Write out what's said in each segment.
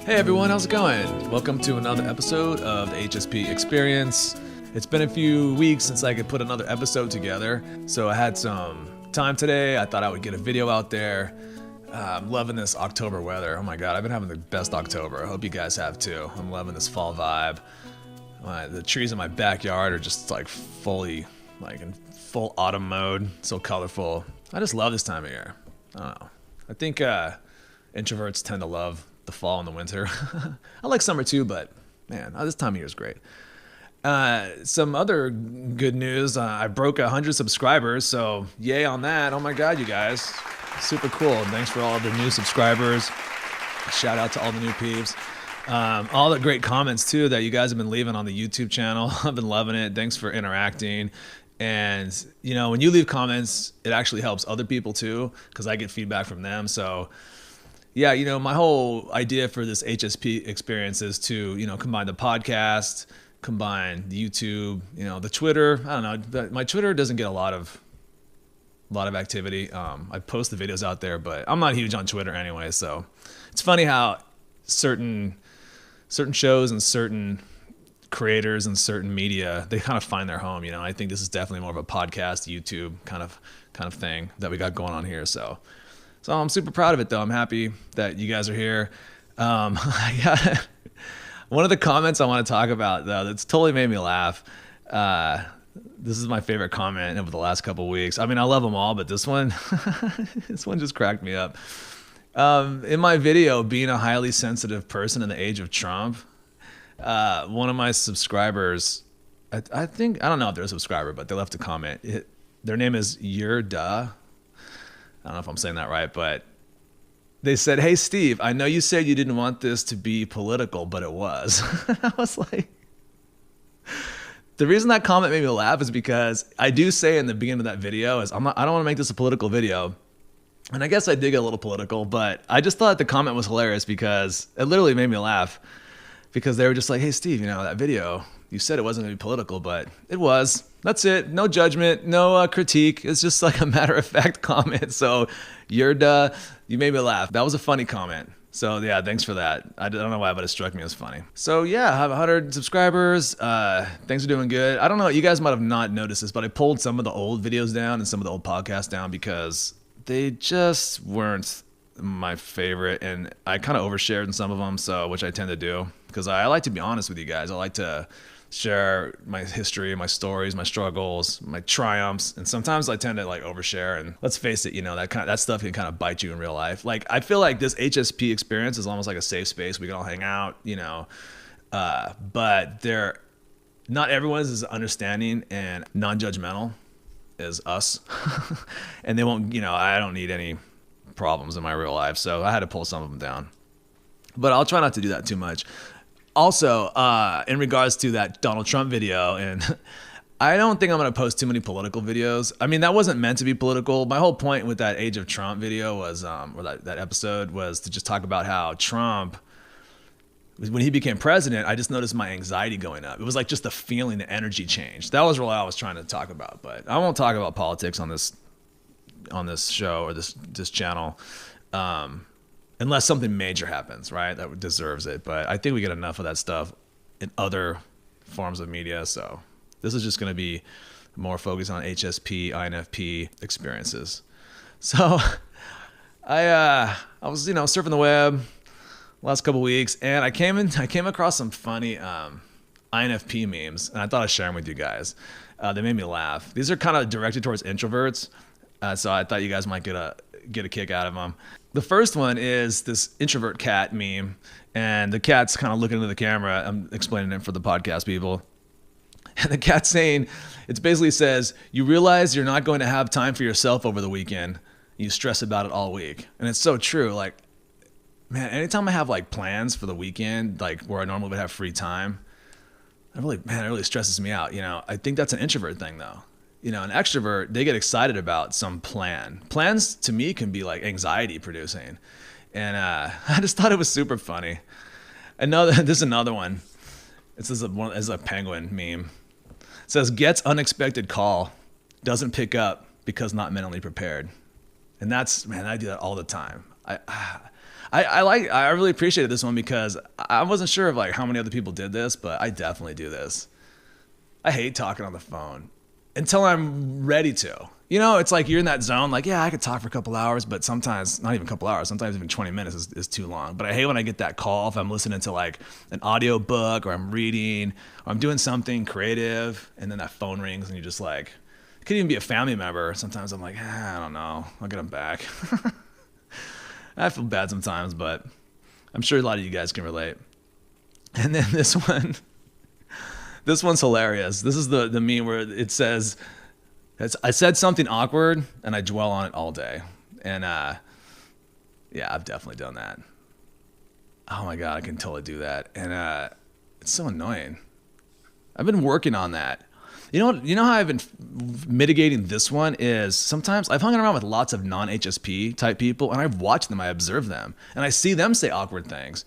Hey everyone, how's it going? Welcome to another episode of the HSP Experience. It's been a few weeks since I could put another episode together, so I had some time today. I thought I would get a video out there. I'm loving this October weather. Oh my god, I've been having the best October. I hope you guys have too. I'm loving this fall vibe. The trees in my backyard are just like fully, like in full autumn mode. So colorful. I just love this time of year. I don't know. I think introverts tend to love the fall and the winter. I like summer too, but man, this time of year is great. Some other good news. I broke 100 subscribers, so yay on that. Oh my god, you guys. Super cool. And thanks for all the new subscribers. Shout out to all the new peeps. All the great comments too that you guys have been leaving on the YouTube channel. I've been loving it. Thanks for interacting. And you know, when you leave comments, it actually helps other people too, because I get feedback from them. So yeah, you know, my whole idea for this HSP experience is to, you know, combine the podcast, combine the YouTube, you know, the Twitter. I don't know. My Twitter doesn't get a lot of activity. I post the videos out there, but I'm not huge on Twitter anyway. So it's funny how certain shows and certain creators and certain media, they kind of find their home. You know, I think this is definitely more of a podcast, YouTube kind of thing that we got going on here. So I'm super proud of it, though. I'm happy that you guys are here. I got one of the comments I want to talk about, though, that's totally made me laugh. This is my favorite comment over the last couple of weeks. I mean, I love them all, but this one, this one just cracked me up. In my video, being a highly sensitive person in the age of Trump, one of my subscribers, I don't know if they're a subscriber, but they left a comment. Their name is Yurda. I don't know if I'm saying that right, but they said, "Hey, Steve, I know you said you didn't want this to be political, but it was." I was like, the reason that comment made me laugh is because I do say in the beginning of that video is I don't want to make this a political video. And I guess I did get a little political, but I just thought the comment was hilarious because it literally made me laugh, because they were just like, "Hey, Steve, you know, that video, you said it wasn't going to be political, but it was. That's it. No judgment, no critique. It's just like a matter-of-fact comment." So you made me laugh. That was a funny comment. So yeah, thanks for that. I don't know why, but it struck me as funny. So yeah, I have 100 subscribers. Things are doing good. I don't know, you guys might have not noticed this, but I pulled some of the old videos down and some of the old podcasts down because they just weren't my favorite, and I kind of overshared in some of them, so which I tend to do because I like to be honest with you guys. I like to share my history, my stories, my struggles, my triumphs, and sometimes I tend to like overshare. And let's face it, you know, that stuff can kind of bite you in real life. Like I feel like this HSP experience is almost like a safe space. We can all hang out, you know, but not everyone is as understanding and non-judgmental as us, and they won't. You know, I don't need any problems in my real life, so I had to pull some of them down. But I'll try not to do that too much. Also, in regards to that Donald Trump video, and I don't think I'm going to post too many political videos. I mean, that wasn't meant to be political. My whole point with that Age of Trump video was, or that episode was to just talk about how Trump, when he became president, I just noticed my anxiety going up. It was like just the feeling, the energy change. That was really all I was trying to talk about. But I won't talk about politics on this show or this channel. Unless something major happens, right? That deserves it. But I think we get enough of that stuff in other forms of media. So this is just going to be more focused on HSP, INFP experiences. So I was, you know, surfing the web last couple weeks, and I came across some funny INFP memes, and I thought I'd share them with you guys. They made me laugh. These are kind of directed towards introverts, so I thought you guys might get a kick out of them. The first one is this introvert cat meme, and the cat's kind of looking into the camera. I'm explaining it for the podcast people. And the cat's saying, it basically says, "You realize you're not going to have time for yourself over the weekend. You stress about it all week." And it's so true. Like, man, anytime I have like plans for the weekend, like where I normally would have free time, it really stresses me out. You know, I think that's an introvert thing though. You know, an extrovert, they get excited about some plan. Plans to me can be like anxiety producing. And I just thought it was super funny. This is another one. It's a penguin meme. It says, "Gets unexpected call, doesn't pick up because not mentally prepared." And that's, man, I do that all the time. I really appreciated this one because I wasn't sure of like how many other people did this, but I definitely do this. I hate talking on the phone until I'm ready to. You know, it's like you're in that zone, like, yeah, I could talk for a couple hours, but sometimes, not even a couple hours, sometimes even 20 minutes is too long. But I hate when I get that call if I'm listening to like an audio book or I'm reading or I'm doing something creative and then that phone rings and you're just like, it could even be a family member. Sometimes I'm like, I don't know, I'll get them back. I feel bad sometimes, but I'm sure a lot of you guys can relate. And then this one's hilarious. This is the meme where it says, I said something awkward and I dwell on it all day. And yeah, I've definitely done that. Oh my God, I can totally do that. And it's so annoying. I've been working on that. You know how I've been mitigating this one is sometimes I've hung around with lots of non-HSP type people and I've watched them, I observe them, and I see them say awkward things.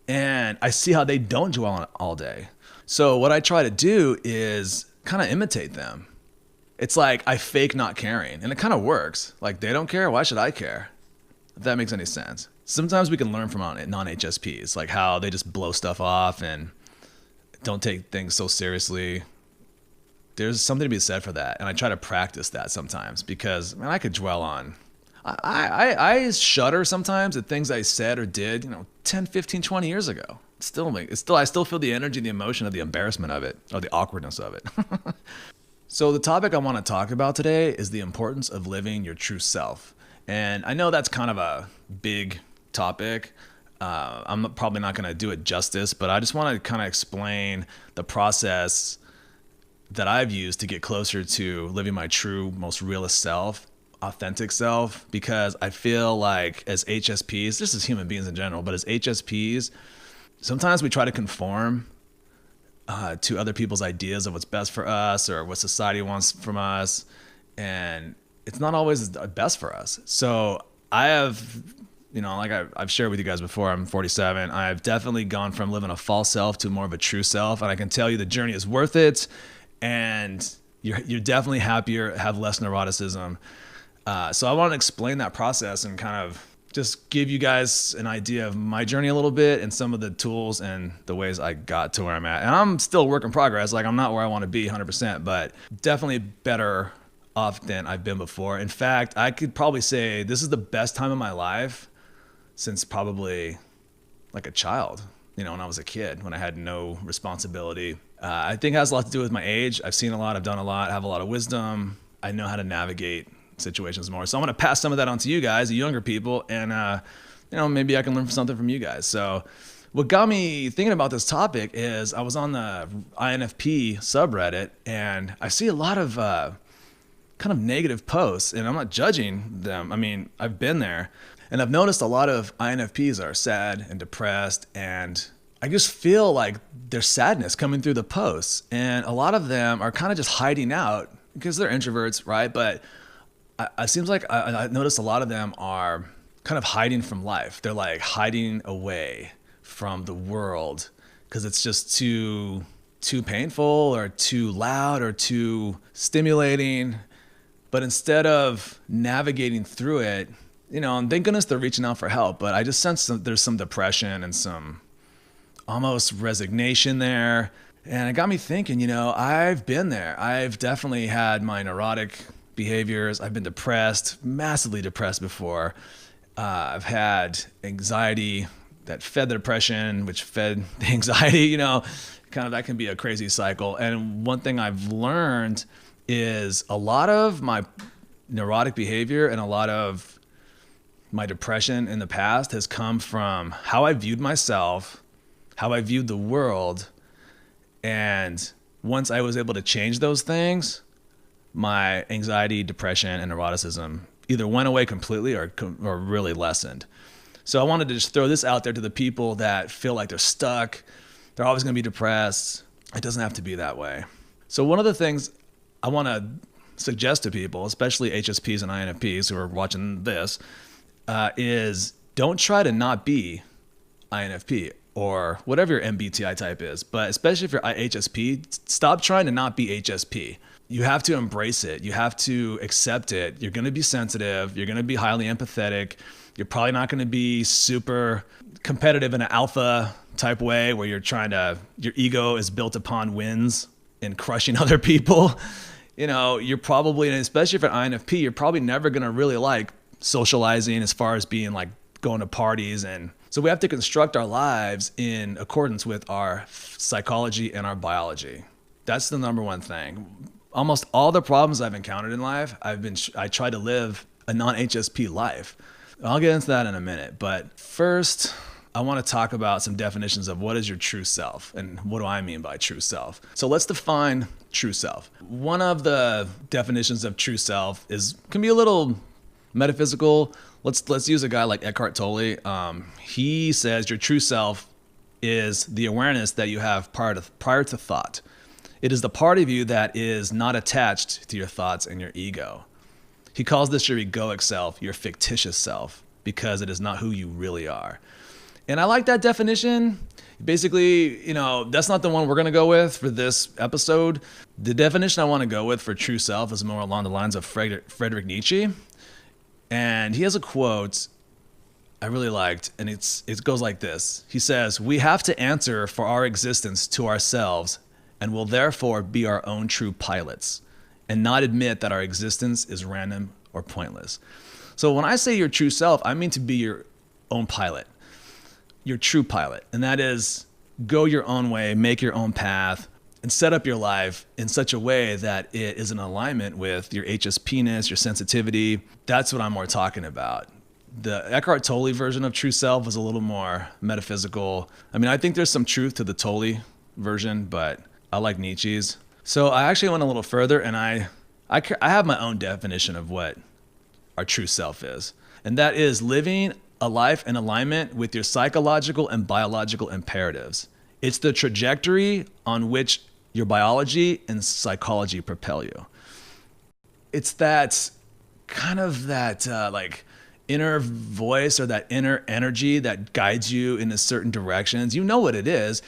And I see how they don't dwell on it all day. So what I try to do is kind of imitate them. It's like I fake not caring, and it kind of works. Like they don't care, why should I care? If that makes any sense. Sometimes we can learn from non-HSPs, like how they just blow stuff off and don't take things so seriously. There's something to be said for that, and I try to practice that sometimes because, man, I could dwell on. I shudder sometimes at things I said or did, 10, 15, 20 years ago. I still feel the energy, the emotion of the embarrassment of it, or the awkwardness of it. So the topic I want to talk about today is the importance of living your true self. And I know that's kind of a big topic. I'm probably not going to do it justice, but I just want to kind of explain the process that I've used to get closer to living my true, most realist self, authentic self, because I feel like as HSPs, just as human beings in general, but as HSPs, sometimes we try to conform to other people's ideas of what's best for us or what society wants from us, and it's not always best for us. So I have, like I've shared with you guys before, I'm 47. I've definitely gone from living a false self to more of a true self, and I can tell you the journey is worth it, and you're definitely happier, have less neuroticism. So I want to explain that process and kind of just give you guys an idea of my journey a little bit and some of the tools and the ways I got to where I'm at. And I'm still a work in progress. Like I'm not where I want to be 100%, but definitely better off than I've been before. In fact, I could probably say this is the best time of my life since probably like a child, when I was a kid, when I had no responsibility. I think it has a lot to do with my age. I've seen a lot, I've done a lot, I have a lot of wisdom. I know how to navigate situations more. So I'm going to pass some of that on to you guys, the younger people, and maybe I can learn something from you guys. So what got me thinking about this topic is I was on the INFP subreddit and I see a lot of kind of negative posts, and I'm not judging them. I mean, I've been there, and I've noticed a lot of INFPs are sad and depressed, and I just feel like there's sadness coming through the posts, and a lot of them are kind of just hiding out because they're introverts, right? But it seems like I noticed a lot of them are kind of hiding from life. They're like hiding away from the world because it's just too painful or too loud or too stimulating. But instead of navigating through it, and thank goodness they're reaching out for help, but I just sense there's some depression and some almost resignation there. And it got me thinking, I've been there. I've definitely had my neurotic behaviors. I've been depressed, massively depressed before. I've had anxiety that fed the depression, which fed the anxiety, kind of that can be a crazy cycle. And one thing I've learned is a lot of my neurotic behavior and a lot of my depression in the past has come from how I viewed myself, how I viewed the world. And once I was able to change those things, my anxiety, depression, and neuroticism either went away completely or really lessened. So I wanted to just throw this out there to the people that feel like they're stuck, they're always going to be depressed. It doesn't have to be that way. So one of the things I want to suggest to people, especially HSPs and INFPs who are watching this, is don't try to not be INFP or whatever your MBTI type is. But especially if you're HSP, stop trying to not be HSP. you have to embrace it. You have to accept it. You're going to be sensitive. You're going to be highly empathetic. You're probably not going to be super competitive in an alpha type way where your ego is built upon wins and crushing other people. You're probably, and especially if you're an INFP, you're probably never going to really like socializing as far as being like going to parties. And so we have to construct our lives in accordance with our psychology and our biology. That's the number one thing. Almost all the problems I've encountered in life, I try to live a non-HSP life. I'll get into that in a minute. But first, I want to talk about some definitions of what is your true self and what do I mean by true self. So let's define true self. One of the definitions of true self can be a little metaphysical. Let's use a guy like Eckhart Tolle. He says your true self is the awareness that you have prior to thought. It is the part of you that is not attached to your thoughts and your ego. He calls this your egoic self, your fictitious self, because it is not who you really are. And I like that definition. Basically, that's not the one we're going to go with for this episode. The definition I want to go with for true self is more along the lines of Friedrich Nietzsche. And he has a quote I really liked, and it goes like this. He says, "We have to answer for our existence to ourselves and will therefore be our own true pilots and not admit that our existence is random or pointless." So when I say your true self, I mean to be your own pilot, your true pilot. And that is go your own way, make your own path, and set up your life in such a way that it is in alignment with your HSP-ness, your sensitivity. That's what I'm more talking about. The Eckhart Tolle version of true self is a little more metaphysical. I mean, I think there's some truth to the Tolle version, but I like Nietzsche's. So I actually went a little further, and I have my own definition of what our true self is. And that is living a life in alignment with your psychological and biological imperatives. It's the trajectory on which your biology and psychology propel you. It's that kind of that inner voice or that inner energy that guides you in a certain directions. You know what it is,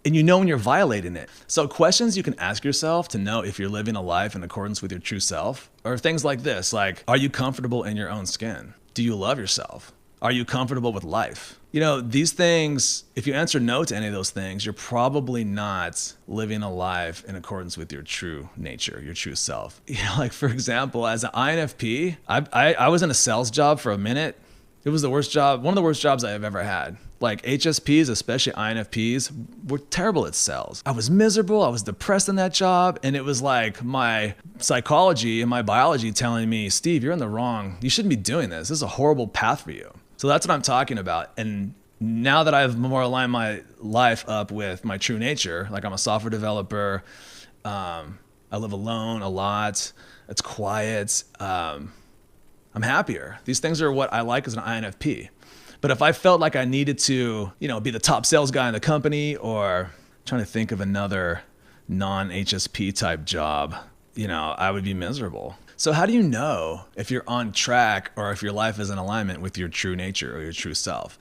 and you know when you're violating it. So questions you can ask yourself to know if you're living a life in accordance with your true self are things like this, like, are you comfortable in your own skin? Do you love yourself? Are you comfortable with life? These things, if you answer no to any of those things, you're probably not living a life in accordance with your true nature, your true self. Like for example, as an INFP, I was in a sales job for a minute. It was the worst job, one of the worst jobs I have ever had. Like HSPs, especially INFPs, were terrible at sales. I was miserable. I was depressed in that job. And it was like my psychology and my biology telling me, Steve, you shouldn't be doing this. This is a horrible path for you. So that's what I'm talking about. And now that I've more aligned my life up with my true nature, like I'm a software developer, I live alone a lot, it's quiet, I'm happier. These things are what I like as an INFP. But if I felt like I needed to, be the top sales guy in the company, or I'm trying to think of another non-HSP type job, I would be miserable. So how do you know if you're on track or if your life is in alignment with your true nature or your true self?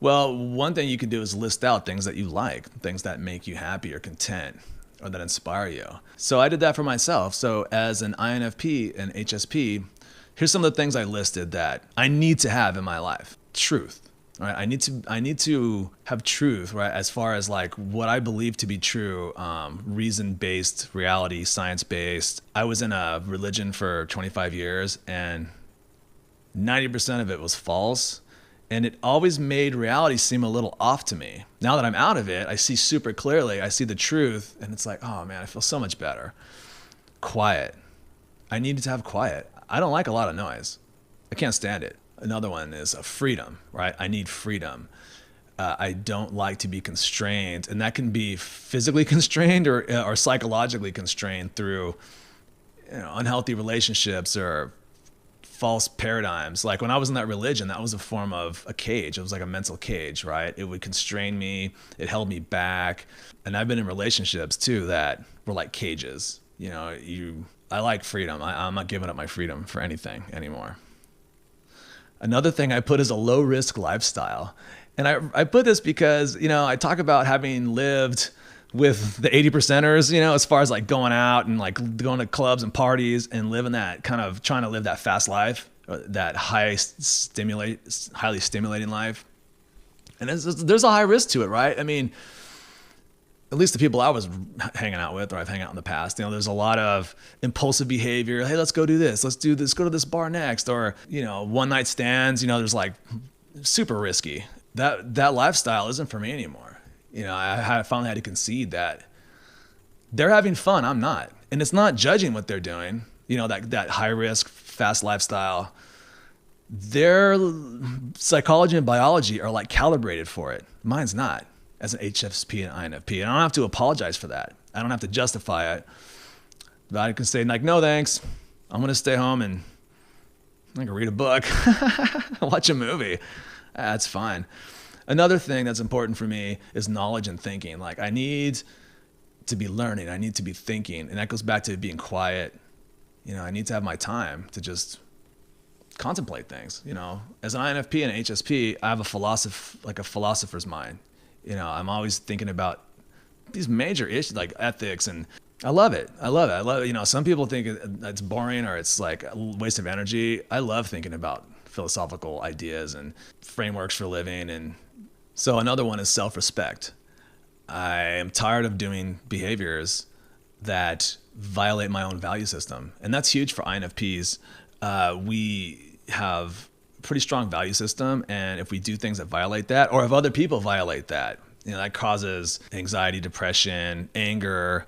Well, one thing you can do is list out things that you like, things that make you happy or content or that inspire you. So I did that for myself. So as an INFP and HSP, here's some of the things I listed that I need to have in my life. Truth. Right? I need to have truth, right? As far as like what I believe to be true, reason-based, reality, science-based. I was in a religion for 25 years and 90% of it was false. And it always made reality seem a little off to me. Now that I'm out of it, I see super clearly, I see the truth, and it's like, oh man, I feel so much better. Quiet. I needed to have quiet. I don't like a lot of noise. I can't stand it. Another one is freedom, right? I need freedom. I don't like to be constrained, and that can be physically constrained or psychologically constrained through unhealthy relationships or false paradigms. Like when I was in that religion, that was a form of a cage. It was like a mental cage, right? It would constrain me. It held me back. And I've been in relationships too that were like cages. I like freedom. I'm not giving up my freedom for anything anymore. Another thing I put is a low risk lifestyle. And I put this because, I talk about having lived with the 80 percenters, you know, as far as like going out and like going to clubs and parties and living that kind of trying to live that fast life, that highly stimulating life. And there's a high risk to it, right? I mean, at least the people I was hanging out with, or I've hung out in the past, you know, there's a lot of impulsive behavior. Hey, let's go do this. Let's do this. Go to this bar next. Or, you know, one night stands, you know, there's like super risky. That lifestyle isn't for me anymore. You know, I finally had to concede that they're having fun. I'm not. And it's not judging what they're doing. You know, that high risk, fast lifestyle. Their psychology and biology are like calibrated for it. Mine's not, as an HSP and INFP. And I don't have to apologize for that. I don't have to justify it. But I can say like, no, thanks. I'm going to stay home and I can read a book, watch a movie. That's fine. Another thing that's important for me is knowledge and thinking. Like I need to be learning. I need to be thinking. And that goes back to being quiet. You know, I need to have my time to just contemplate things. You know, as an INFP and an HSP, I have a philosopher's mind. You know, I'm always thinking about these major issues like ethics, and I love it. You know, some people think it's boring or it's like a waste of energy. I love thinking about philosophical ideas and frameworks for living. And so another one is self-respect. I am tired of doing behaviors that violate my own value system. And that's huge for INFPs. We have a pretty strong value system. And if we do things that violate that, or if other people violate that, you know, that causes anxiety, depression, anger,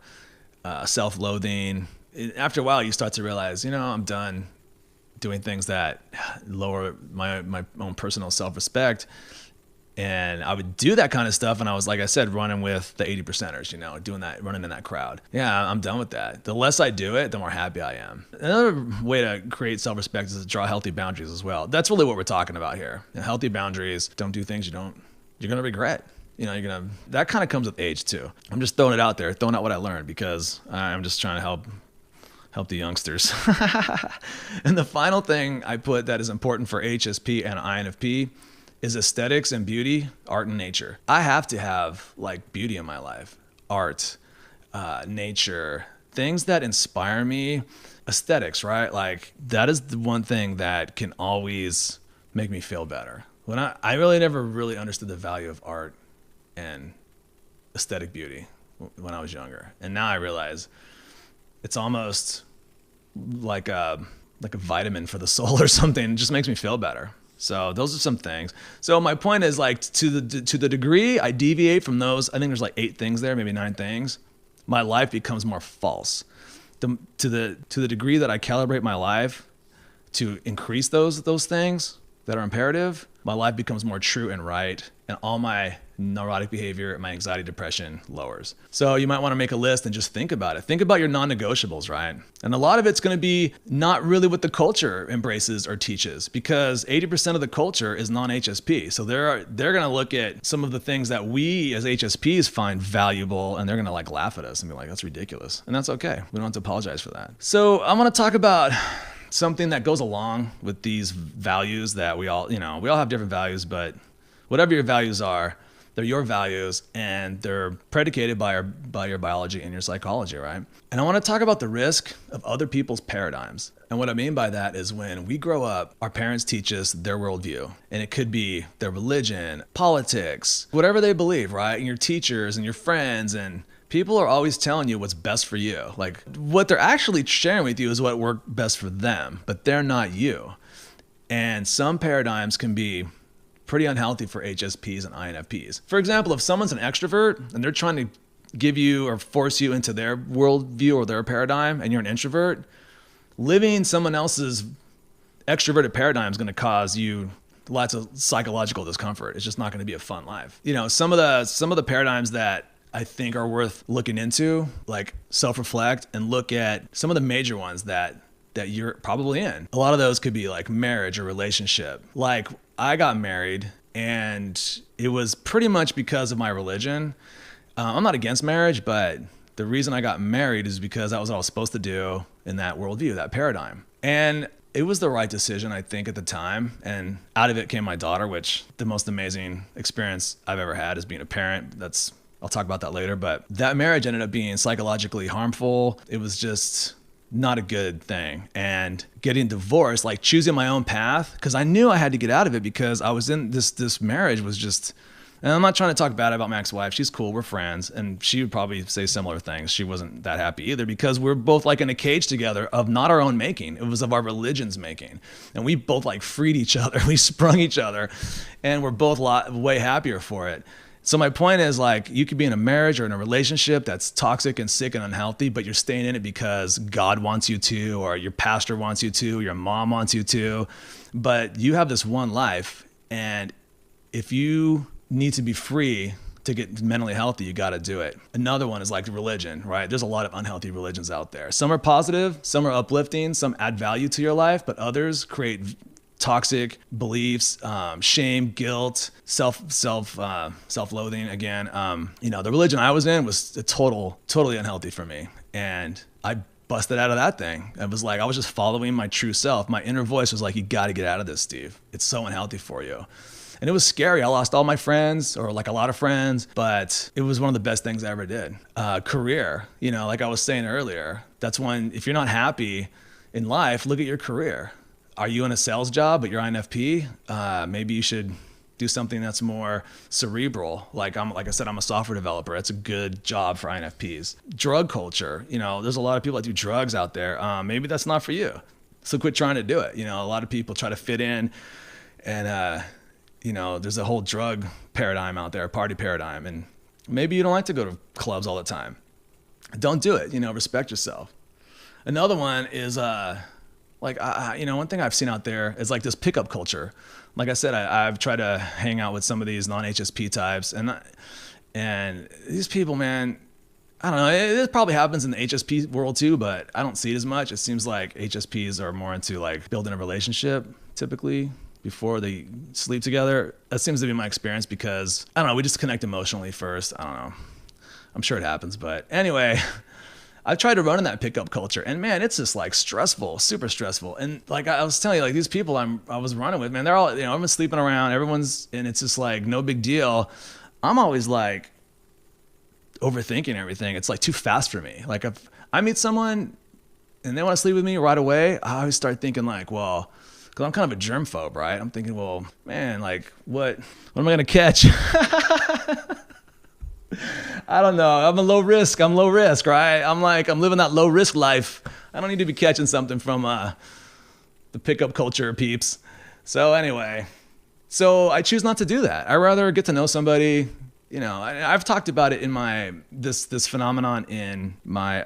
self-loathing. After a while, you start to realize, you know, I'm done doing things that lower my own personal self-respect. And I would do that kind of stuff. And I was, like I said, running with the 80 percenters, you know, doing that, running in that crowd. Yeah, I'm done with that. The less I do it, the more happy I am. Another way to create self-respect is to draw healthy boundaries as well. That's really what we're talking about here. You know, healthy boundaries. Don't do things you're going to regret. You know, that kind of comes with age too. I'm just throwing it out there, throwing out what I learned because I'm just trying to help the youngsters. And the final thing I put that is important for HSP and INFP is aesthetics and beauty, art and nature. I have to have like beauty in my life, art, nature, things that inspire me, aesthetics, right? Like that is the one thing that can always make me feel better. When I really never really understood the value of art and aesthetic beauty when I was younger. And now I realize it's almost like a vitamin for the soul or something. It just makes me feel better. So those are some things. So my point is like to the degree I deviate from those, I think there's like 8 things there, maybe 9 things. My life becomes more false. To the degree that I calibrate my life to increase those things that are imperative, my life becomes more true and right, and all my neurotic behavior, my anxiety, depression lowers. So you might want to make a list and just think about it. Think about your non-negotiables, right? And a lot of it's going to be not really what the culture embraces or teaches, because 80% of the culture is non-HSP. So they're going to look at some of the things that we as HSPs find valuable, and they're going to like laugh at us and be like, that's ridiculous. And that's okay. We don't have to apologize for that. So I want to talk about something that goes along with these values that we all have different values, but whatever your values are, they're your values, and they're predicated by your biology and your psychology, right? And I want to talk about the risk of other people's paradigms. And what I mean by that is when we grow up, our parents teach us their worldview. And it could be their religion, politics, whatever they believe, right? And your teachers and your friends, and people are always telling you what's best for you. Like what they're actually sharing with you is what worked best for them, but they're not you. And some paradigms can be pretty unhealthy for HSPs and INFPs. For example, if someone's an extrovert and they're trying to give you or force you into their worldview or their paradigm, and you're an introvert, living someone else's extroverted paradigm is going to cause you lots of psychological discomfort. It's just not going to be a fun life. You know, some of the paradigms that I think are worth looking into, like self-reflect and look at some of the major ones that you're probably in. A lot of those could be like marriage or relationship. Like I got married and it was pretty much because of my religion. I'm not against marriage, but the reason I got married is because that was what I was supposed to do in that worldview, that paradigm. And it was the right decision, I think, at the time. And out of it came my daughter, which the most amazing experience I've ever had is being a parent. That's I'll talk about that later. But that marriage ended up being psychologically harmful. It was just not a good thing. And getting divorced, like choosing my own path, because I knew I had to get out of it because I was in this marriage was just, and I'm not trying to talk bad about my ex-wife. She's cool. We're friends. And she would probably say similar things. She wasn't that happy either because we're both like in a cage together of not our own making. It was of our religion's making. And we both like freed each other. We sprung each other and we're both way happier for it. So my point is, like, you could be in a marriage or in a relationship that's toxic and sick and unhealthy, but you're staying in it because God wants you to, or your pastor wants you to, your mom wants you to. But you have this one life, and if you need to be free to get mentally healthy, you got to do it. Another one is like religion, right? There's a lot of unhealthy religions out there. Some are positive, some are uplifting, some add value to your life, but others create toxic beliefs, shame, guilt, self-loathing. Again, the religion I was in was totally unhealthy for me. And I busted out of that thing. It was like, I was just following my true self. My inner voice was like, you got to get out of this, Steve. It's so unhealthy for you. And it was scary. I lost all my friends, or like a lot of friends, but it was one of the best things I ever did. Career, like I was saying earlier, that's when, if you're not happy in life, look at your career. Are you in a sales job, but you're INFP? Maybe you should do something that's more cerebral. Like I said, I'm a software developer. It's a good job for INFPs. Drug culture. There's a lot of people that do drugs out there. Maybe that's not for you. So quit trying to do it. A lot of people try to fit in, and there's a whole drug paradigm out there, party paradigm. And maybe you don't like to go to clubs all the time. Don't do it. Respect yourself. Another one is, one thing I've seen out there is like this pickup culture. Like I said, I've tried to hang out with some of these non-HSP types, and these people, man, I don't know. It probably happens in the HSP world too, but I don't see it as much. It seems like HSPs are more into like building a relationship typically before they sleep together. That seems to be my experience because, I don't know, we just connect emotionally first. I don't know. I'm sure it happens, but anyway, I've tried to run in that pickup culture, and man, it's just like stressful, super stressful. And like I was telling you, like these people I was running with, man, they're all, everyone's sleeping around, and it's just like no big deal. I'm always like overthinking everything. It's like too fast for me. Like if I meet someone and they want to sleep with me right away, I always start thinking like, well, because I'm kind of a germphobe, right? I'm thinking, well, man, like what am I gonna catch? I don't know. I'm low risk, right? I'm living that low risk life. I don't need to be catching something from the pickup culture peeps. So anyway, I choose not to do that. I rather get to know somebody. I've talked about it in my this phenomenon in my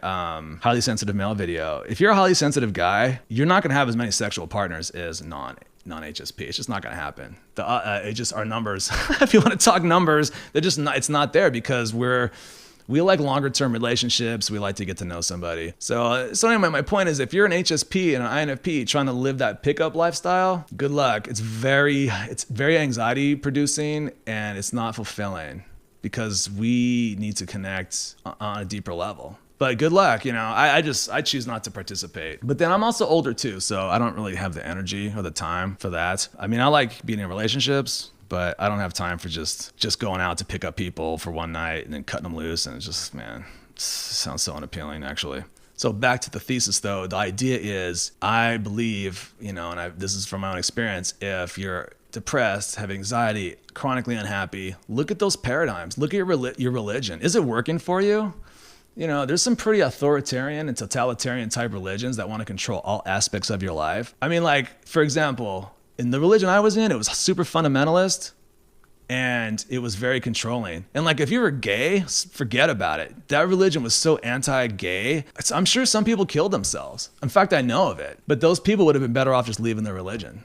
highly sensitive male video. If you're a highly sensitive guy, you're not going to have as many sexual partners as non-HSP. It's just not going to happen. It just our numbers. If you want to talk numbers, they're just not. It's not there because we like longer term relationships. We like to get to know somebody. So anyway, my point is, if you're an HSP and an INFP trying to live that pickup lifestyle, good luck. It's very anxiety producing, and it's not fulfilling because we need to connect on a deeper level. But good luck, I choose not to participate. But then I'm also older too, so I don't really have the energy or the time for that. I mean, I like being in relationships, but I don't have time for just going out to pick up people for one night and then cutting them loose. And it's just, man, it sounds so unappealing actually. So back to the thesis though, the idea is, I believe, this is from my own experience, if you're depressed, have anxiety, chronically unhappy, look at those paradigms. Look at your religion. Is it working for you? There's some pretty authoritarian and totalitarian type religions that want to control all aspects of your life. I mean, like, for example, in the religion I was in, it was super fundamentalist and it was very controlling. And like, if you were gay, forget about it. That religion was so anti-gay. I'm sure some people killed themselves. In fact, I know of it. But those people would have been better off just leaving their religion.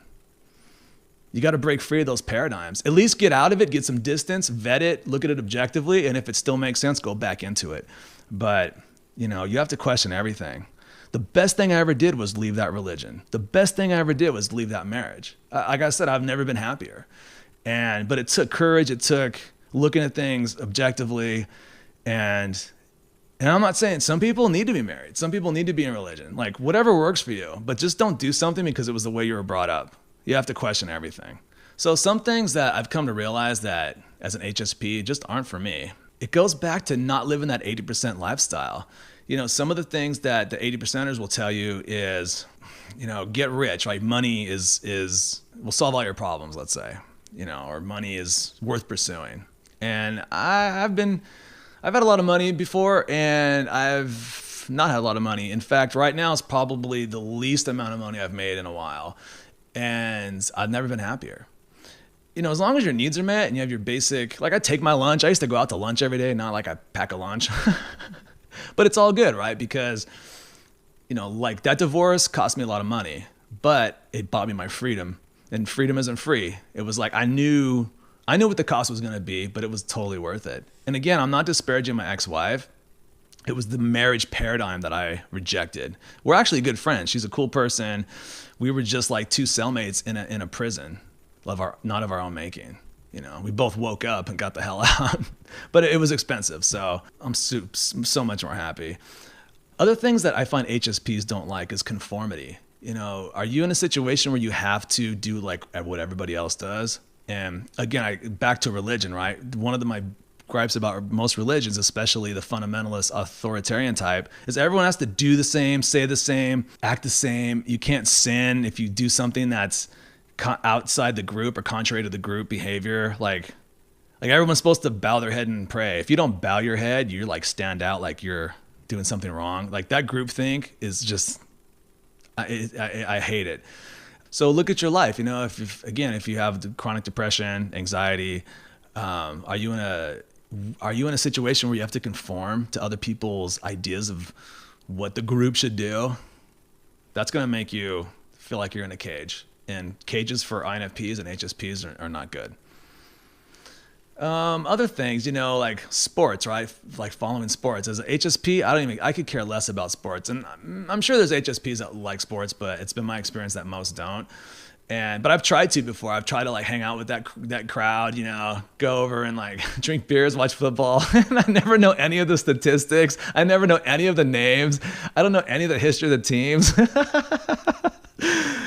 You got to break free of those paradigms. At least get out of it, get some distance, vet it, look at it objectively, and if it still makes sense, go back into it. But, you have to question everything. The best thing I ever did was leave that religion. The best thing I ever did was leave that marriage. Like I said, I've never been happier. But it took courage. It took looking at things objectively. And I'm not saying some people need to be married. Some people need to be in religion. Like whatever works for you. But just don't do something because it was the way you were brought up. You have to question everything. So some things that I've come to realize that as an HSP just aren't for me. It goes back to not living that 80% lifestyle. Some of the things that the 80%ers will tell you is, get rich, right? Money will solve all your problems, let's say, or money is worth pursuing. And I've had a lot of money before, and I've not had a lot of money. In fact, right now is probably the least amount of money I've made in a while. And I've never been happier. As long as your needs are met and you have your basic, like I take my lunch. I used to go out to lunch every day, not like I pack a lunch. But it's all good, right? Because, like that divorce cost me a lot of money, but it bought me my freedom. And freedom isn't free. It was like I knew what the cost was going to be, but it was totally worth it. And again, I'm not disparaging my ex-wife. It was the marriage paradigm that I rejected. We're actually good friends. She's a cool person. We were just like two cellmates in a prison, not of our own making. We both woke up and got the hell out, but it was expensive. So I'm so much more happy. Other things that I find HSPs don't like is conformity. Are you in a situation where you have to do like what everybody else does? And again, back to religion, right? One of my gripes about most religions, especially the fundamentalist authoritarian type, is everyone has to do the same, say the same, act the same. You can't sin if you do something that's outside the group or contrary to the group behavior. Like everyone's supposed to bow their head and pray. If you don't bow your head, you like stand out like you're doing something wrong. Like that group think is just, I hate it. So look at your life. If you have chronic depression, anxiety, are you in a situation where you have to conform to other people's ideas of what the group should do? That's going to make you feel like you're in a cage. And cages for INFPs and HSPs are not good. Other things, like sports, right? Like following sports. As an HSP, I could care less about sports. And I'm sure there's HSPs that like sports, but it's been my experience that most don't. But I've tried to before. I've tried to like hang out with that crowd, go over and like drink beers, watch football. And I never know any of the statistics. I never know any of the names. I don't know any of the history of the teams.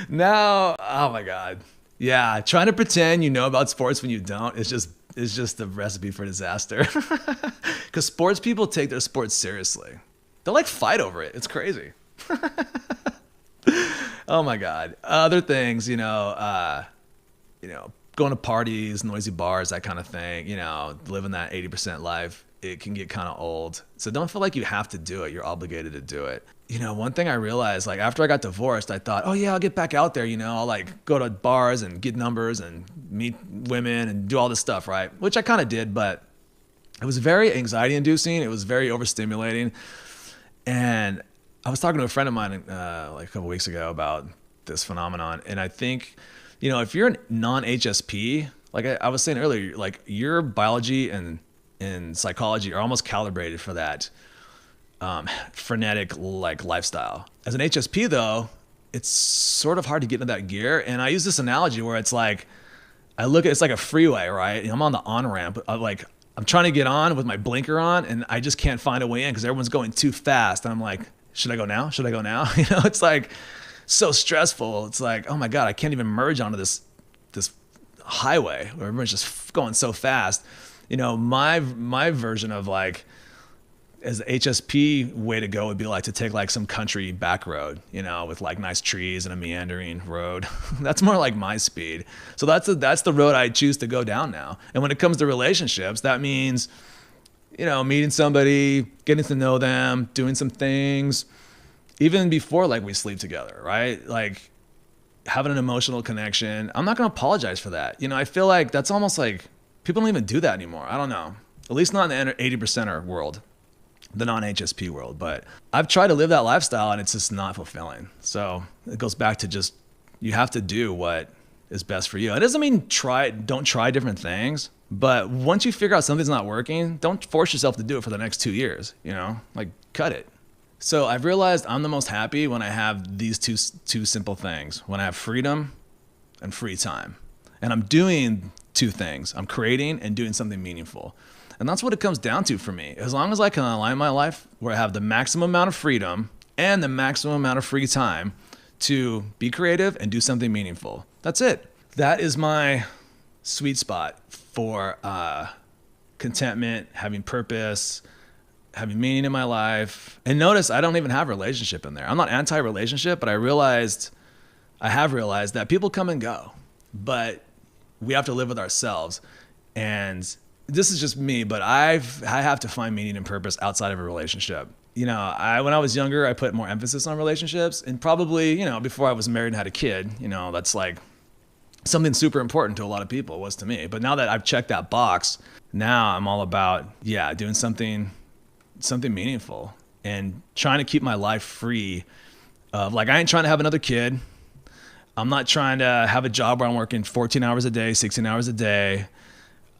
Now, oh my God. Yeah. Trying to pretend you know about sports when you don't is just a recipe for disaster. Because sports people take their sports seriously. They'll like fight over it. It's crazy. Oh my God. Other things, going to parties, noisy bars, that kind of thing, living that 80% life, it can get kind of old. So don't feel like you have to do it. You're obligated to do it. One thing I realized, like after I got divorced, I thought, oh yeah, I'll get back out there. I'll like go to bars and get numbers and meet women and do all this stuff, right? Which I kind of did, but it was very anxiety inducing. It was very overstimulating. And I was talking to a friend of mine like a couple weeks ago about this phenomenon. And I think, if you're a non-HSP, like I was saying earlier, like your biology and psychology are almost calibrated for that frenetic like lifestyle. As an HSP though, it's sort of hard to get into that gear. And I use this analogy where it's like, it's like a freeway, right? And I'm on the on-ramp. I'm trying to get on with my blinker on and I just can't find a way in because everyone's going too fast. And I'm like, should I go now? Should I go now? It's like so stressful. It's like, oh my God, I can't even merge onto this highway where everyone's just going so fast. My version of like, as the HSP way to go would be like to take like some country back road, with like nice trees and a meandering road. That's more like my speed. So that's the road I choose to go down now. And when it comes to relationships, that means, meeting somebody, getting to know them, doing some things, even before like we sleep together, right? Like having an emotional connection. I'm not going to apologize for that. I feel like that's almost like people don't even do that anymore. I don't know. At least not in the 80%er world. The non-HSP world, but I've tried to live that lifestyle and it's just not fulfilling. So it goes back to just, you have to do what is best for you. It doesn't mean don't try different things, but once you figure out something's not working, don't force yourself to do it for the next 2 years, like cut it. So I've realized I'm the most happy when I have these two simple things, when I have freedom and free time. And I'm doing two things. I'm creating and doing something meaningful. And that's what it comes down to for me. As long as I can align my life where I have the maximum amount of freedom and the maximum amount of free time to be creative and do something meaningful. That's it. That is my sweet spot for contentment, having purpose, having meaning in my life. And notice I don't even have a relationship in there. I'm not anti-relationship, but I have realized that people come and go, but we have to live with ourselves. And this is just me, but I have to find meaning and purpose outside of a relationship. When I was younger, I put more emphasis on relationships, and probably, before I was married and had a kid, that's like something super important to a lot of people, was to me. But now that I've checked that box, now I'm all about, doing something meaningful and trying to keep my life free of, like, I ain't trying to have another kid. I'm not trying to have a job where I'm working 14 hours a day, 16 hours a day.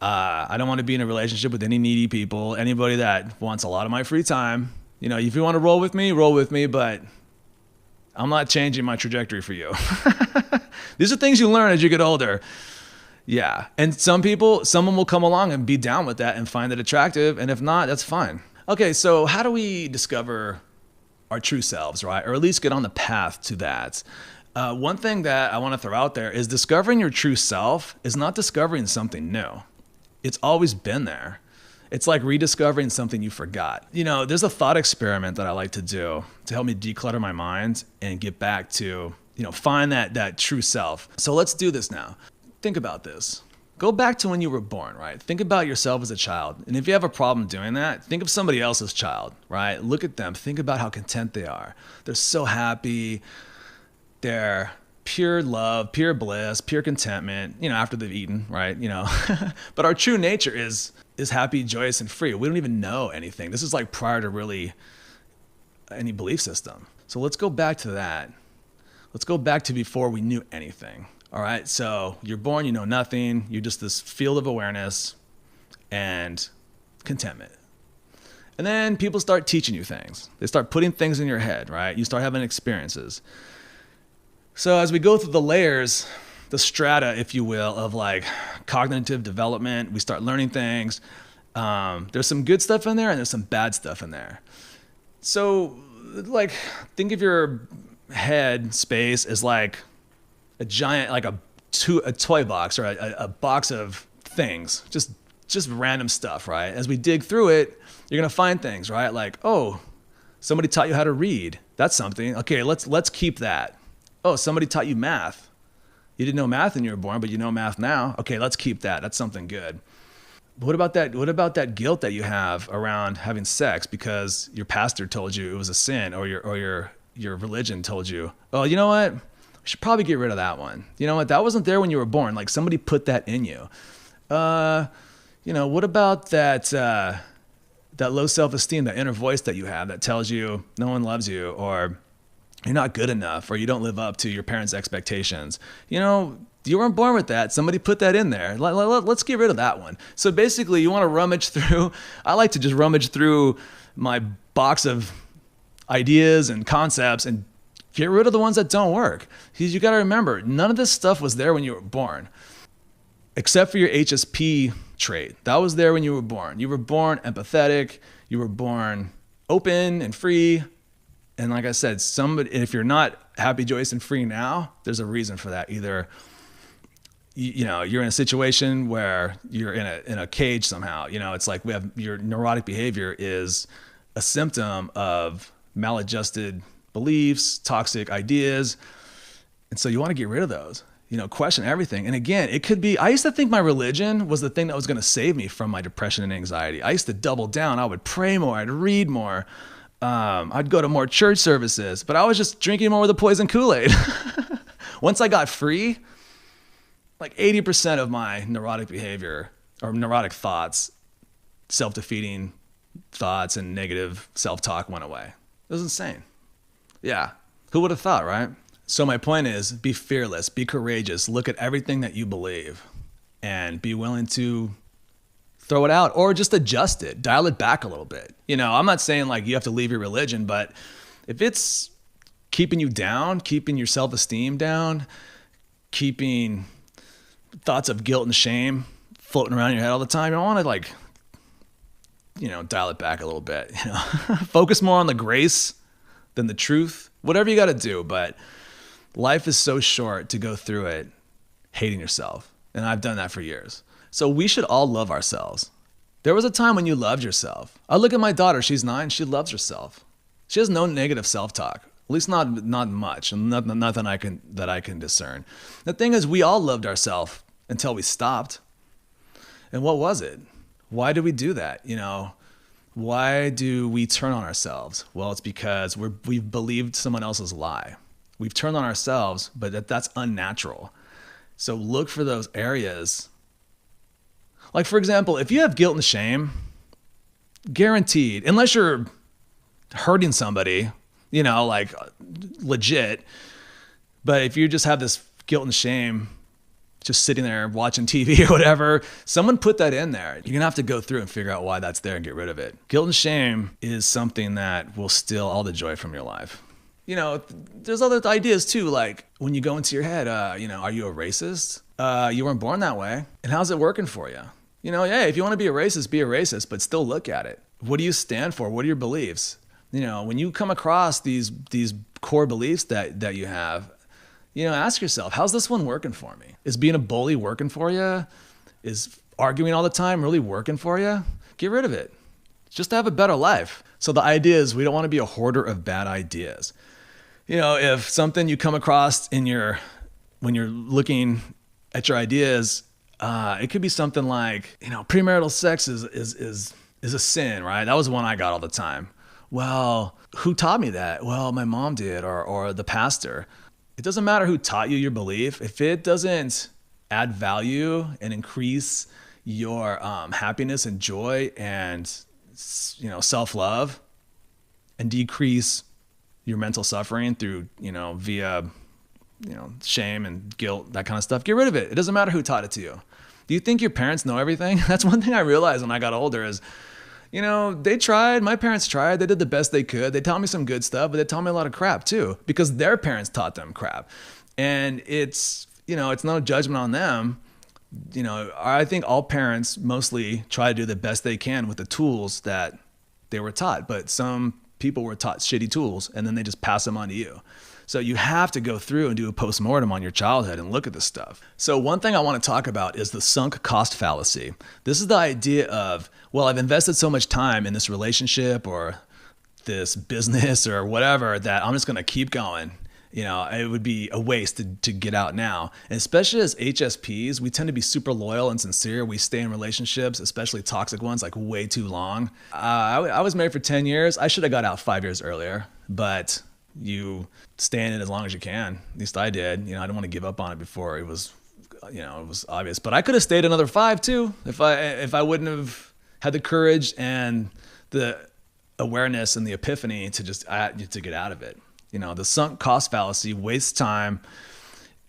I don't want to be in a relationship with any needy people, anybody that wants a lot of my free time. If you want to roll with me, but I'm not changing my trajectory for you. These are things you learn as you get older. Yeah. And someone will come along and be down with that and find it attractive. And if not, that's fine. Okay. So how do we discover our true selves, right? Or at least get on the path to that? One thing that I want to throw out there is discovering your true self is not discovering something new. It's always been there. It's like rediscovering something you forgot. There's a thought experiment that I like to do to help me declutter my mind and get back to, find that true self. So let's do this now. Think about this. Go back to when you were born, right? Think about yourself as a child. And if you have a problem doing that, think of somebody else's child, right? Look at them. Think about how content they are. They're so happy. They're pure love, pure bliss, pure contentment, after they've eaten, right? But our true nature is happy, joyous, and free. We don't even know anything. This is like prior to really any belief system. So let's go back to that. Let's go back to before we knew anything. All right. So you're born, you know nothing. You're just this field of awareness and contentment. And then people start teaching you things. They start putting things in your head, right? You start having experiences. So as we go through the layers, the strata, if you will, of like cognitive development, we start learning things. There's some good stuff in there and there's some bad stuff in there. So like, think of your head space as like a giant, like a toy box or a box of things, just random stuff, right? As we dig through it, you're going to find things, right? Like, oh, somebody taught you how to read. That's something. Okay, let's keep that. Oh, somebody taught you math. You didn't know math when you were born, but you know math now. Okay, let's keep that. That's something good. What about that? What about that guilt that you have around having sex because your pastor told you it was a sin, or your religion told you, oh, you know what? We should probably get rid of that one. You know what? That wasn't there when you were born. Like somebody put that in you. What about that low self-esteem, that inner voice that you have that tells you no one loves you, or you're not good enough, or you don't live up to your parents' expectations. You weren't born with that. Somebody put that in there. Let's get rid of that one. So basically you want to rummage through. I like to just rummage through my box of ideas and concepts and get rid of the ones that don't work. Because you got to remember, none of this stuff was there when you were born, except for your HSP trait. That was there when you were born. You were born empathetic. You were born open and free. And like I said, if you're not happy, joyous, and free now, there's a reason for that. Either you're in a situation where you're in a cage somehow. It's like your neurotic behavior is a symptom of maladjusted beliefs, toxic ideas. And so you want to get rid of those, question everything. And again, it could be, I used to think my religion was the thing that was going to save me from my depression and anxiety. I used to double down. I would pray more. I'd read more. I'd go to more church services, but I was just drinking more of the poison Kool-Aid. Once I got free, like 80% of my neurotic behavior or neurotic thoughts, self-defeating thoughts and negative self-talk went away. It was insane. Yeah. Who would have thought, right? So my point is, be fearless, be courageous, look at everything that you believe and be willing to throw it out or just adjust it, dial it back a little bit. I'm not saying like you have to leave your religion, but if it's keeping you down, keeping your self-esteem down, keeping thoughts of guilt and shame floating around in your head all the time, you don't want to dial it back a little bit, focus more on the grace than the truth, whatever you got to do. But life is so short to go through it hating yourself. And I've done that for years. So we should all love ourselves. There was a time when you loved yourself. I look at my daughter, she's 9, she loves herself. She has no negative self-talk, at least not much, and nothing that I can discern. The thing is, we all loved ourselves until we stopped. And what was it? Why did we do that? Why do we turn on ourselves? Well, it's because we've believed someone else's lie. We've turned on ourselves, but that's unnatural. So look for those areas. Like, for example, if you have guilt and shame, guaranteed, unless you're hurting somebody, like legit, but if you just have this guilt and shame just sitting there watching TV or whatever, someone put that in there. You're gonna have to go through and figure out why that's there and get rid of it. Guilt and shame is something that will steal all the joy from your life. There's other ideas too, like when you go into your head, are you a racist? You weren't born that way. And how's it working for you? If you want to be a racist, but still look at it. What do you stand for? What are your beliefs? When you come across these core beliefs that you have, ask yourself, how's this one working for me? Is being a bully working for you? Is arguing all the time really working for you? Get rid of it. Just to have a better life. So the idea is we don't want to be a hoarder of bad ideas. If something you come across when you're looking at your ideas, it could be something like, premarital sex is a sin, right? That was one I got all the time. Well, who taught me that? Well, my mom did, or the pastor. It doesn't matter who taught you your belief. If it doesn't add value and increase your happiness and joy and self-love, and decrease your mental suffering through via shame and guilt, that kind of stuff, get rid of it. It doesn't matter who taught it to you. Do you think your parents know everything? That's one thing I realized when I got older is, they tried. My parents tried. They did the best they could. They taught me some good stuff, but they taught me a lot of crap too, because their parents taught them crap. And it's not a judgment on them. I think all parents mostly try to do the best they can with the tools that they were taught, but some people were taught shitty tools and then they just pass them on to you. So you have to go through and do a postmortem on your childhood and look at this stuff. So one thing I want to talk about is the sunk cost fallacy. This is the idea of, well, I've invested so much time in this relationship or this business or whatever that I'm just going to keep going. It would be a waste to get out now. And especially as HSPs, we tend to be super loyal and sincere. We stay in relationships, especially toxic ones, like way too long. I was married for 10 years. I should have got out 5 years earlier, but you stay in it as long as you can. At least I did. I didn't want to give up on it before it was, it was obvious. But I could have stayed another 5 too if I wouldn't have had the courage and the awareness and the epiphany to get out of it. The sunk cost fallacy wastes time.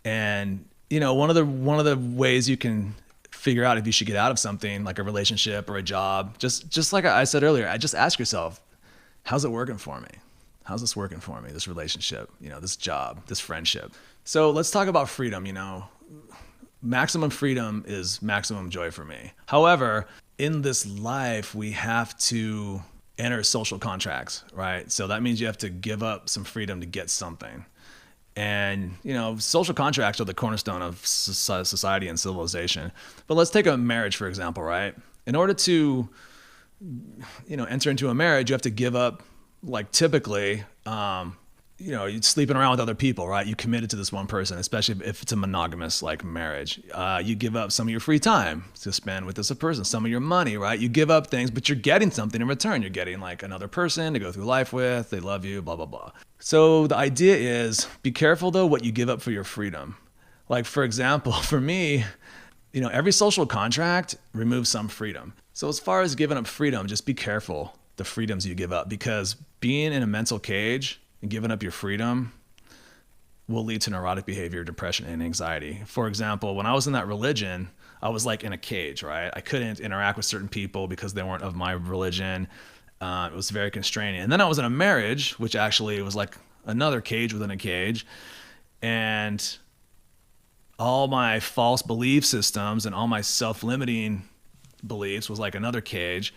And, one of the ways you can figure out if you should get out of something like a relationship or a job, just like I said earlier, I just ask yourself, how's it working for me? How's this working for me? This relationship, this job, this friendship. So let's talk about freedom. Maximum freedom is maximum joy for me. However, in this life, we have to enter social contracts, right? So that means you have to give up some freedom to get something. And, social contracts are the cornerstone of society and civilization. But let's take a marriage, for example, right? In order to, enter into a marriage, you have to give up, like typically, you're sleeping around with other people, right? You committed to this one person, especially if it's a monogamous like marriage. You give up some of your free time to spend with this person, some of your money, right? You give up things, but you're getting something in return. You're getting like another person to go through life with. They love you, blah, blah, blah. So the idea is be careful though what you give up for your freedom. Like for example, for me, every social contract removes some freedom. So as far as giving up freedom, just be careful the freedoms you give up, because being in a mental cage and giving up your freedom will lead to neurotic behavior, depression, and anxiety. For example, when I was in that religion, I was like in a cage, right? I couldn't interact with certain people because they weren't of my religion. It was very constraining. And then I was in a marriage, which actually was like another cage within a cage. And all my false belief systems and all my self-limiting beliefs was like another cage.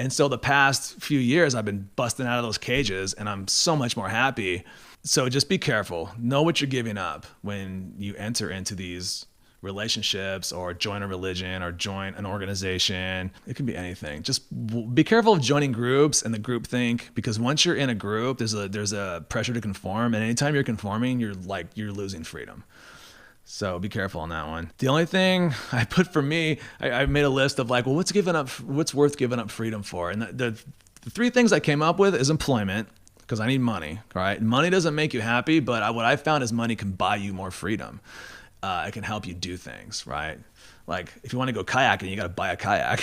And so the past few years, I've been busting out of those cages and I'm so much more happy. So just be careful. Know what you're giving up when you enter into these relationships or join a religion or join an organization. It can be anything. Just be careful of joining groups and the group think, because once you're in a group, there's a pressure to conform, and anytime you're conforming, you're losing freedom. So be careful on that one. The only thing I put for me, I made a list of like, well, what's worth giving up freedom for? And the three things I came up with is employment, because I need money, all right? Money doesn't make you happy, but what I found is money can buy you more freedom. It can help you do things, right? Like if you want to go kayaking, you got to buy a kayak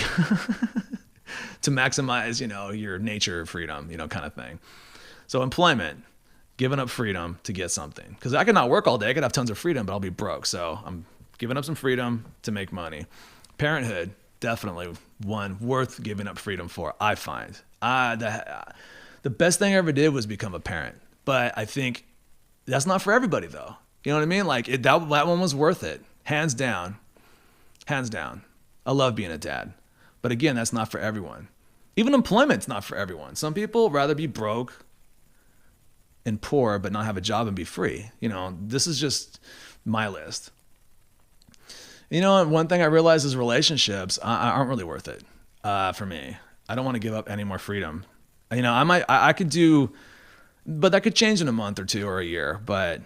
to maximize, your nature freedom, kind of thing. So employment, giving up freedom to get something. Because I could not work all day. I could have tons of freedom, but I'll be broke. So I'm giving up some freedom to make money. Parenthood, definitely one worth giving up freedom for, I find. The best thing I ever did was become a parent. But I think that's not for everybody, though. You know what I mean? Like that one was worth it. Hands down. Hands down. I love being a dad. But again, that's not for everyone. Even employment's not for everyone. Some people rather be broke and poor but not have a job and be free. This is just my list. And one thing I realized is relationships aren't really worth it for me. I don't want to give up any more freedom. I could do, but that could change in a month or two or a year. But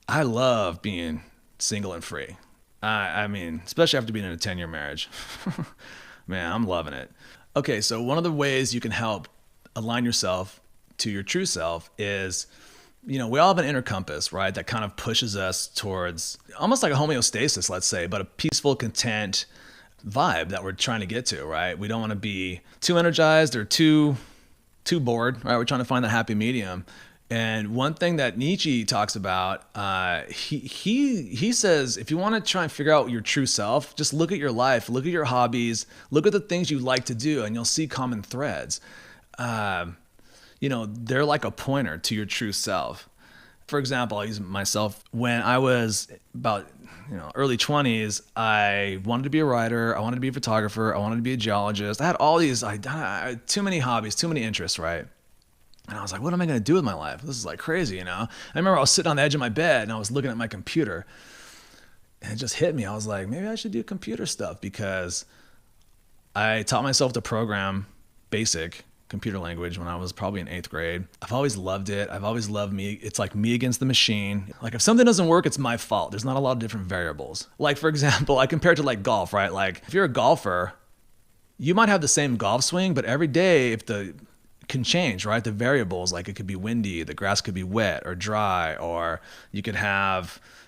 I love being single and free. Especially after being in a 10-year marriage. Man, I'm loving it. Okay, so one of the ways you can help align yourself to your true self is, we all have an inner compass, right? That kind of pushes us towards almost like a homeostasis, let's say, but a peaceful, content vibe that we're trying to get to, right? We don't want to be too energized or too bored, right? We're trying to find the happy medium. And one thing that Nietzsche talks about, he says, if you want to try and figure out your true self, just look at your life, look at your hobbies, look at the things you like to do, and you'll see common threads. They're like a pointer to your true self. For example, I'll use myself. When I was about early 20s, I wanted to be a writer, I wanted to be a photographer, I wanted to be a geologist. I had all these, I had too many hobbies, too many interests, right? And I was like, what am I going to do with my life? This is like crazy, I remember I was sitting on the edge of my bed and I was looking at my computer, and it just hit me. I was like, maybe I should do computer stuff, because I taught myself to program basic computer language when I was probably in 8th grade. I've always loved it. I've always loved me. It's like me against the machine. Like if something doesn't work, it's my fault. There's not a lot of different variables. Like for example, I compare it to like golf, right? Like if you're a golfer, you might have the same golf swing, but every day can change, right? The variables, like it could be windy, the grass could be wet or dry, or you could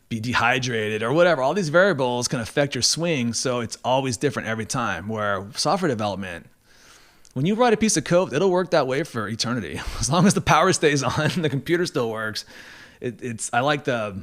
be dehydrated or whatever. All these variables can affect your swing. So it's always different every time. Where software development, when you write a piece of code, it'll work that way for eternity. As long as the power stays on, the computer still works. I like the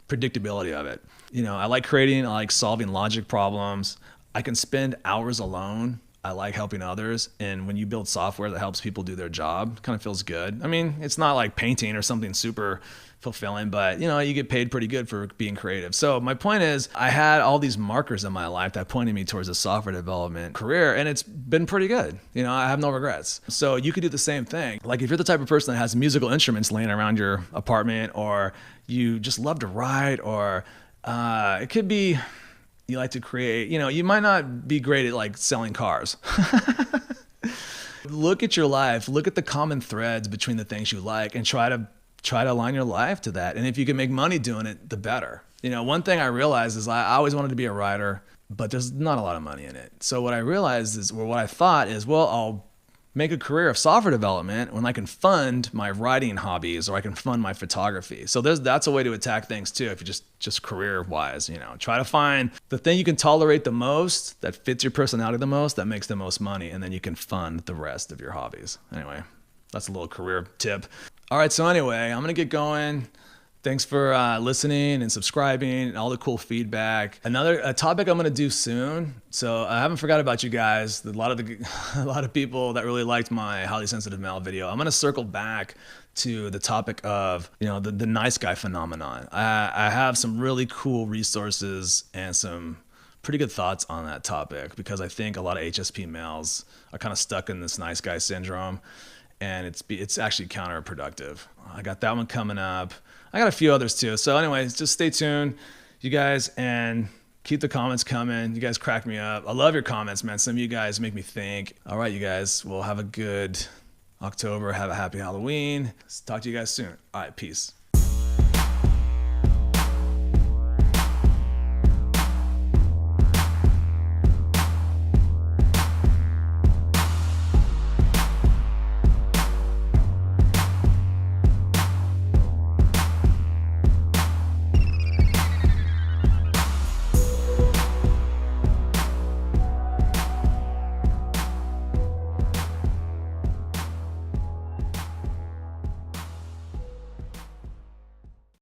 predictability of it. I like creating, I like solving logic problems. I can spend hours alone. I like helping others. And when you build software that helps people do their job, it kind of feels good. It's not like painting or something super fulfilling, but you get paid pretty good for being creative. So my point is, I had all these markers in my life that pointed me towards a software development career, and it's been pretty good. I have no regrets. So you could do the same thing. Like if you're the type of person that has musical instruments laying around your apartment, or you just love to write, or it could be you like to create, you might not be great at like selling cars. Look at your life, look at the common threads between the things you like, and try to align your life to that. And if you can make money doing it, the better. One thing I realized is I always wanted to be a writer, but there's not a lot of money in it. So what I realized is, what I thought is, I'll make a career of software development when I can fund my writing hobbies, or I can fund my photography. So that's a way to attack things too. If you just career wise, try to find the thing you can tolerate the most, that fits your personality the most, that makes the most money, and then you can fund the rest of your hobbies. Anyway, that's a little career tip. All right, so anyway, I'm going to get going. Thanks for listening and subscribing and all the cool feedback. A topic I'm going to do soon. So I haven't forgot about you guys. A lot of people that really liked my highly sensitive male video. I'm going to circle back to the topic of the nice guy phenomenon. I have some really cool resources and some pretty good thoughts on that topic, because I think a lot of HSP males are kind of stuck in this nice guy syndrome, and it's actually counterproductive. I got that one coming up. I got a few others too. So anyways, just stay tuned. you guys, and keep the comments coming. You guys crack me up. I love your comments, man. Some of you guys make me think. All right, you guys, well, have a good October. Have a happy Halloween. Talk to you guys soon. All right, peace.